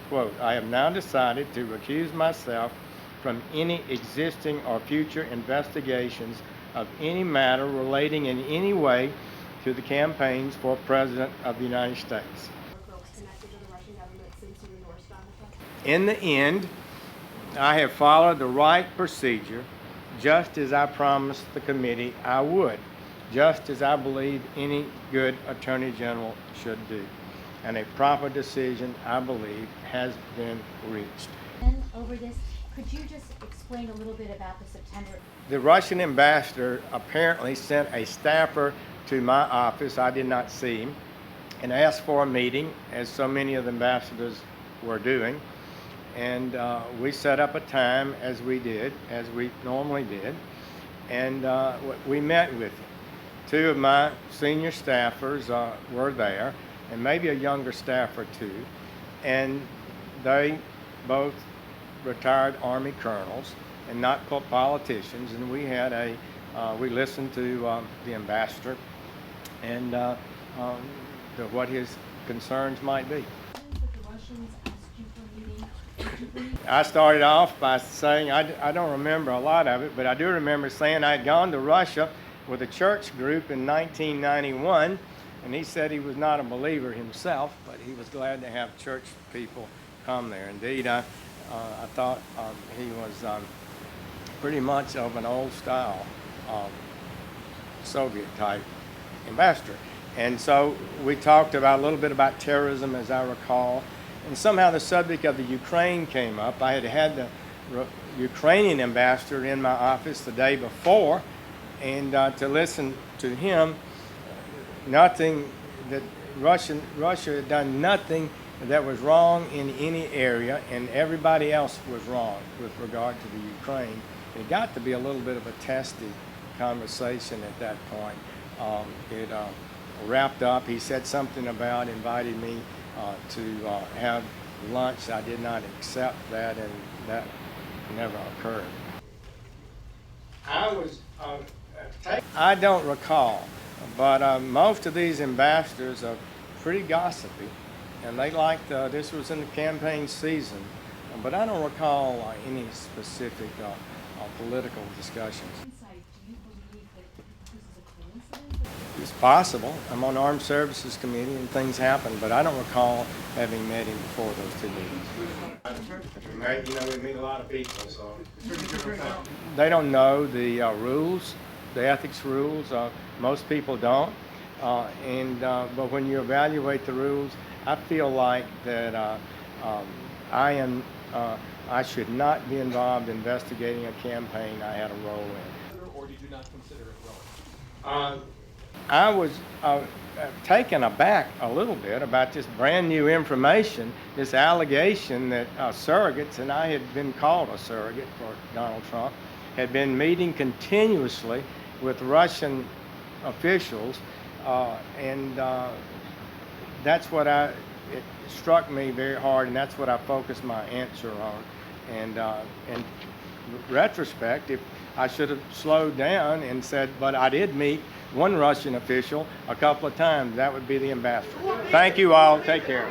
quote, "I have now decided to recuse myself from any existing or future investigations of any matter relating in any way to the campaigns for President of the United States." In the end, I have followed the right procedure, just as I promised the committee I would, just as I believe any good Attorney General should do. And a proper decision, I believe, has been reached. And over this, could you just explain a little bit about the September? The Russian ambassador apparently sent a staffer to my office, I did not see him, and asked for a meeting, as so many of the ambassadors were doing. And we set up a time, as we normally did, and we met with him. Two of my senior staffers were there, and maybe a younger staffer too, and they both retired Army colonels and not politicians, and we had we listened to the ambassador and to what his concerns might be. I started off by saying, I don't remember a lot of it, but I do remember saying I had gone to Russia with a church group in 1991, and he said he was not a believer himself, but he was glad to have church people come there. Indeed, I thought he was pretty much of an old style Soviet type ambassador. And so we talked about a little bit about terrorism, as I recall, and somehow the subject of the Ukraine came up. I had had the Ukrainian ambassador in my office the day before, and to listen to him, nothing that Russia had done nothing that was wrong in any area, and everybody else was wrong with regard to the Ukraine. It got to be a little bit of a testy conversation at that point. It wrapped up. He said something about inviting me to have lunch. I did not accept that, and that never occurred. I don't recall, but most of these ambassadors are pretty gossipy, and they liked, this was in the campaign season, but I don't recall any specific political discussions. It's possible. I'm on the Armed Services Committee and things happen, but I don't recall having met him before those two meetings. You know, we meet a lot of people, so. They don't know the rules, the ethics rules. Most people don't. But when you evaluate the rules, I feel like that I should not be involved in investigating a campaign I had a role in. Or did you not consider it relevant? I was taken aback a little bit about this brand new information, this allegation that surrogates, and I had been called a surrogate for Donald Trump, had been meeting continuously with Russian officials, and that's what it struck me very hard, and that's what I focused my answer on. And in retrospect, if I should have slowed down and said, but I did meet one Russian official a couple of times, that would be the ambassador. Thank you all. Take care.